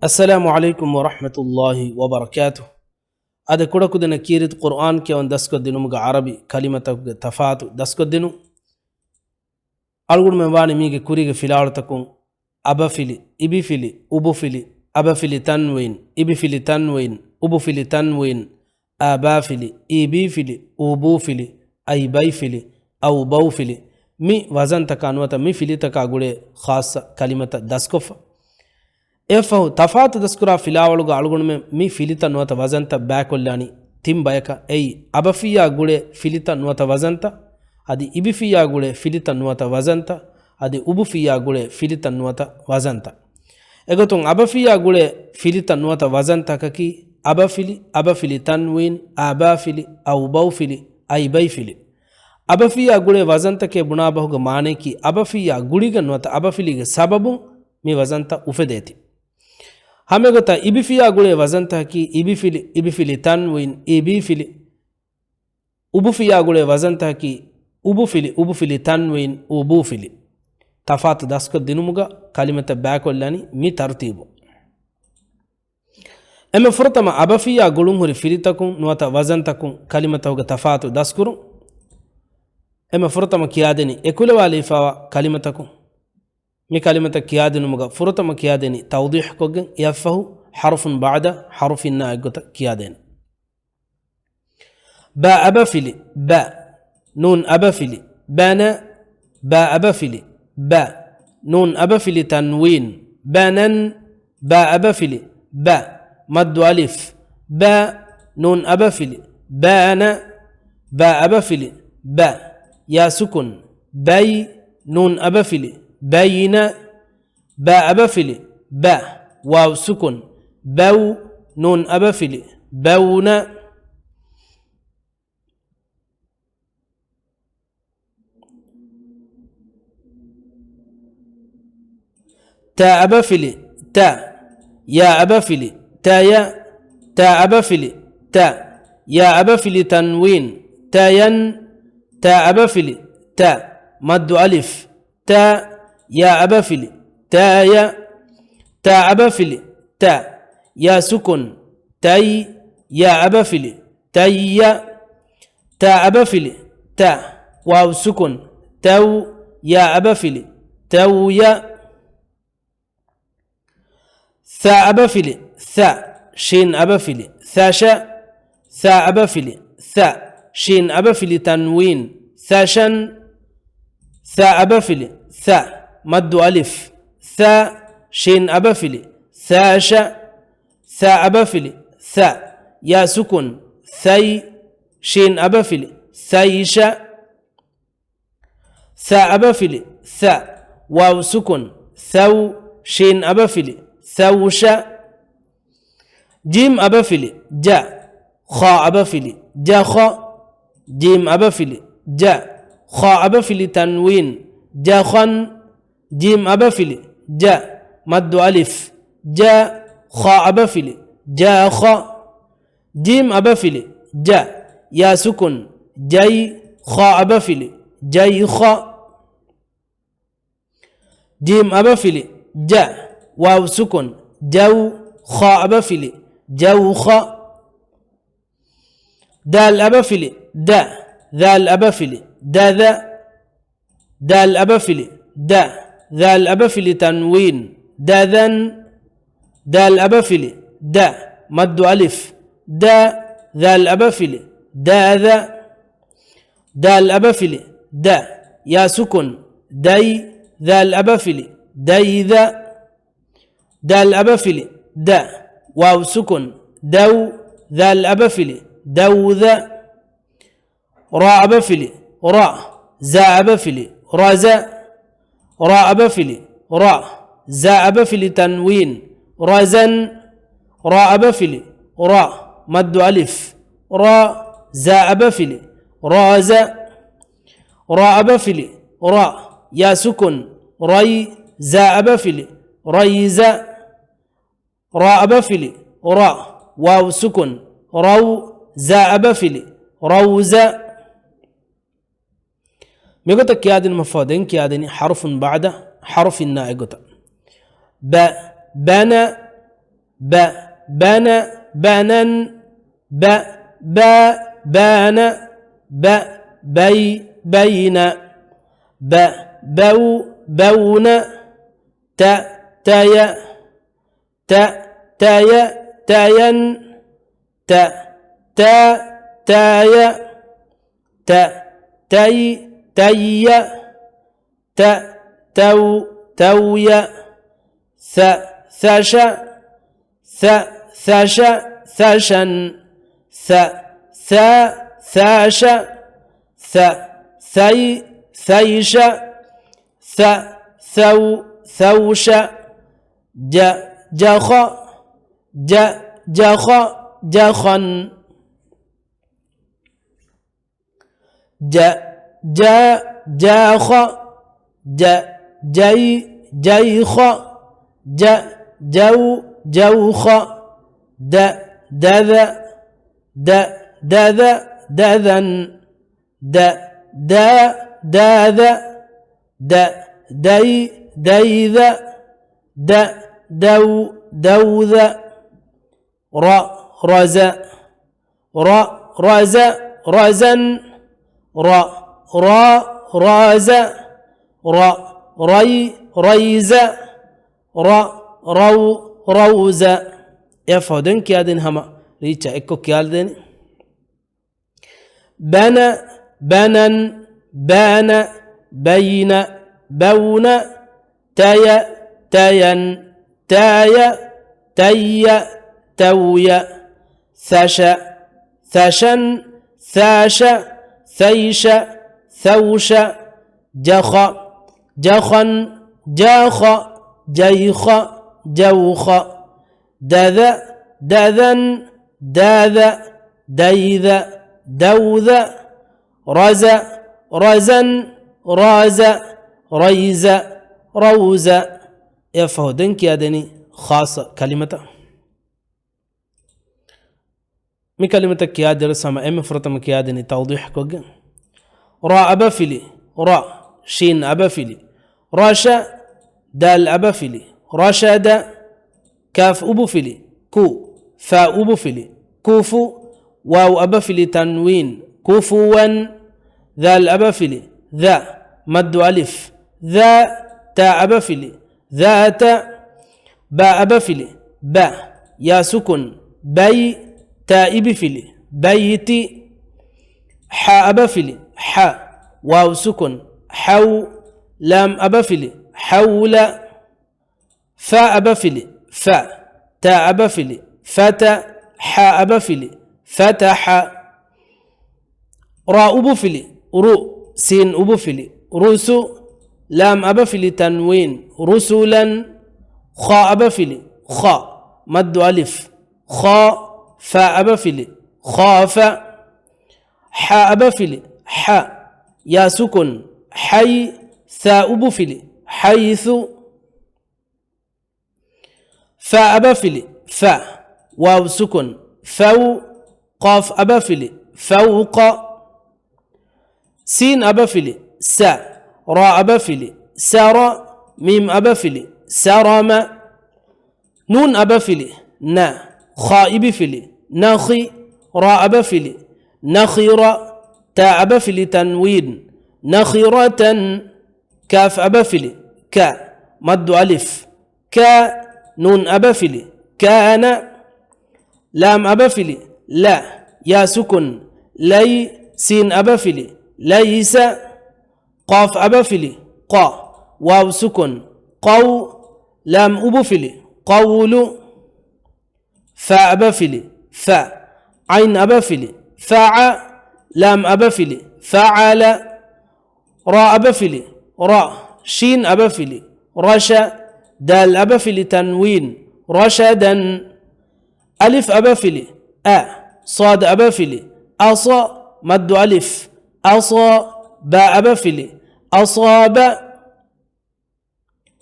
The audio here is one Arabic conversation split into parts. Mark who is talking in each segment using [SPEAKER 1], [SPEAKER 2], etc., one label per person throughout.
[SPEAKER 1] السلام عليكم ورحمة الله وبركاته. هذا كده كده نكيرت قرآن كي وان دسكو دينو مغا عربي كلمة تفاتو دسكو دينو ألغور من واني ميغي كوريغي فيلار تكون أبا فيلي إبي فيلي أبو فيلي أبا فيلي تنوين إبي فيلي تنوين أبو فيلي تنوين أبا فيلي إبي فيلي أبو فيلي أي باي فيلي أو بو فيلي مي وزن تكانوتا مي فيلي تكاغولي خاصة كلمة دسكوفا efahu tafatu daskura filawaluga algunme mi filita nuwata wazanta bakollani tim bayaka ei abafiya gule filita nuwata wazanta adi ibifiya gule filita nuwata wazanta adi ubufiya gule filita nuwata wazanta egotun abafiya gule filita nuwata wazanta kaki abafili tanwin abafili au bawfili ay bayfili abafiya gule wazanta ke bunabahuga maane ki abafiya guliga nuwata abafiliga sababun mi wazanta ufedeti हमें गोता इबिफिया गुले वजन था कि इबिफिली तनवीन इबिफिली उबुफिया गुले वजन था कि उबुफिली तनवीन उबुफिली तफात दस्को दिनुमुगा कलिमत बैकोल्लानी मी तरतीबु एमे फुरतमा अबफिया गुलुं हुरी फिलितकुं नुवता वजन तकुं कलिमत होगा तफात दस्कुरु एमे फुरतमा कियादेनी एकुले वाली फावा कलिमतकुं مي كلمة كيادن مغا فرطة كيادني توضيح كوغن يفه حرف بعد حرف الناقة كيادن با أبفلي با نون أبفلي بانا با أبفلي با نون أبفلي تنوين بانن با أبفلي با مد ألف با نون أبفلي بانا با أبفلي با يا سكن باي نون أبفلي بين باء أبفلي باء واو سكن بو نون أبفلي بون تا أبفلي تا يا أبفلي تا يا تا أبفلي تا يا أبفلي تنوين تاين تا أبفلي تا مد ألف تا يا أبفلي تايا تا أبفلي تا يا سكن تاي يا أبفلي تايا تا أبفلي تا واو سكن تو يا أبفلي تويا ثا أبفلي ثا شين أبفلي ثاشا ثا أبفلي ثا شين أبفلي تنوين ثاشن ثا أبفلي ثا مد ألف ثا شين أبفلي ثاشا ثا أبفلي ثا يا سكن ثي شين أبفلي ثيشا ثا أبفلي ثا واو سكن ثو شين أبفلي ثوشا جيم أبفلي جا خا أبفلي جا خا جيم أبفلي جا خا أبفلي تنوين جاخن جيم أبفلي جا مد ألف جا خا أبفلي جا خا جيم أبفلي جا يا سكن جاي خا أبفلي جاي خا جيم أبفلي جا واو سكن جو خا أبفلي جو خا دال أبفلي دا ذال أبفلي دا ذا دال أبفلي دا ذال أبفلي تنوين داذن دال أبفلي دا مد ألف دا ذال أبفلي داذا دال أبفلي دا يا سكن داي ذال أبفلي دايذا دال أبفلي دا واو سكن دو ذال أبفلي دوذا را أبفلي را زا أبفلي رازا را أبفلي را زا أبفلي تنوين رازن را أبفلي را مد ألف را زا أبفلي رازا را أبفلي را يا سكن ري زا أبفلي ريزا را أبفلي را واو سكن رو زا أبفلي روزا ميقول كيادن مفادين كيادن حرف بعد حرف النائقة بانا بنى بنن بان بين بون تاي تاين تاي تي توي ثش ثشن ثاش ثيش ثوش جخ جخن جاخ جيخ جوخ دذ دذن داذ ديذ دوذ رز رزن راز ريز روز يفودن كيادن هما ريتشا اكو كيالدن بنن بان بين بون تين تي توي ثشن ثاش ثيش ثوش جخن جاخ جيخ جوخ دذن ديذ دوذ رزن راز ريز روز يفهدن كيادني خاصة كلمة من كلمة كيادر سما مفرطة كيادني توضيح كوجن را أبفلي را شين أبفلي راشا دال أبفلي رشد كاف أبفلي كو فاء أبفلي كوفو واو أبفلي تنوين كفوا ذا أبفلي ذا مد ألف ذا تا أبفلي ذات باء أبفلي با يا سكن بي تا إبفلي بيتي حاء أبفلي حاء واو سكن حو لام أبفلي حول فاء أبفلي فاء تا أبفلي فتى حاء أبفلي فتح راء أبفلي رو سين أبفلي رسو لام أبفلي تنوين رسولا خاء أبفلي خاء مد ألف خاء فاء أبفلي خاف حاء أبفلي حاء يا سكن حي ثاء أبفلي حيث فاء أبفلي فاء واو سكن فو قاف أبفلي فوق سين أبفلي سا راء أبفلي سرى ميم أبفلي سرم نون أبفلي نا خاء أبفلي نخي راء أبفلي نخير تاء أبفلي تنوين نخيرة كاف أبفلي كا مد ألف كا نون أبفلي كان لام أبفلي لا يا سكن لي سين أبفلي ليس قاف أبفلي قا واو سكن قو لام أبفلي قول فاء أبفلي فاء عين أبفلي فاع لام أبفلي فعل راء أبفلي راء شين أبفلي رشا دال أبفلي تنوين رشدا ألف أبفلي صاد أبفلي أصا مد ألف أصا باء أبفلي أصاب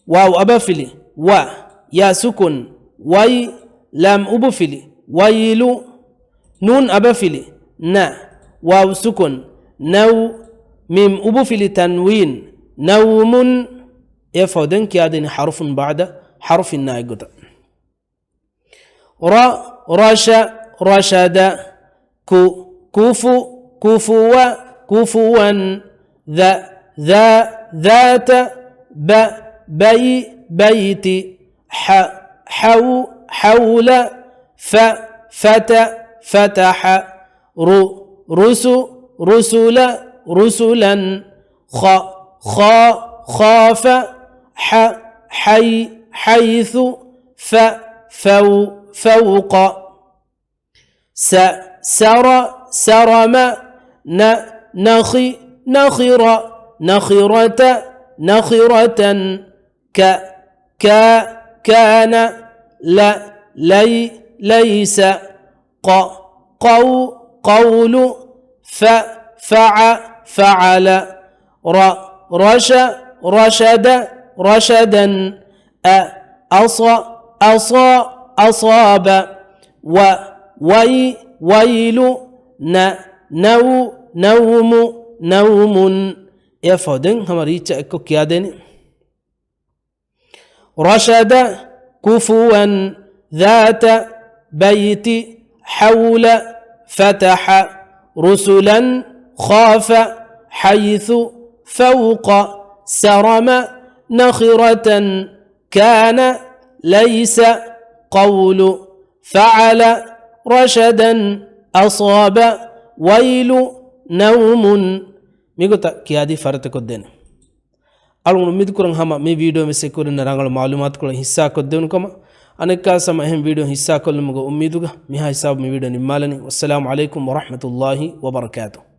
[SPEAKER 1] واو أبفلي يا سكن وي لام أبفلي ويل نون أبفلي نا واو سكن نو ميم أبفلي تنوين نوم يفودن كيادن حرف بعد حرف الناقض رشد كفوا ذات بيت حول فتح رسلا خاف حيث فوق سرم نخرة كان ليس قول فعل رشدا أصاب ويل نوم يفودن हमारी को क्या देने رشد كفوا ذات بيت حول فتح رسلا خاف حيث فوق سرم نخرة كان ليس قول فعل رشدا أصاب ويل نوم ميغوتا كيادي فرت كودين algun mid kurang hama me video me sekurin rangal malumat ko hissa ko den kama aneka sama hem video hissa ko mugo ummiduga mi ha hisab me video ni malani wassalamu alaikum wa rahmatullahi wa barakatuh.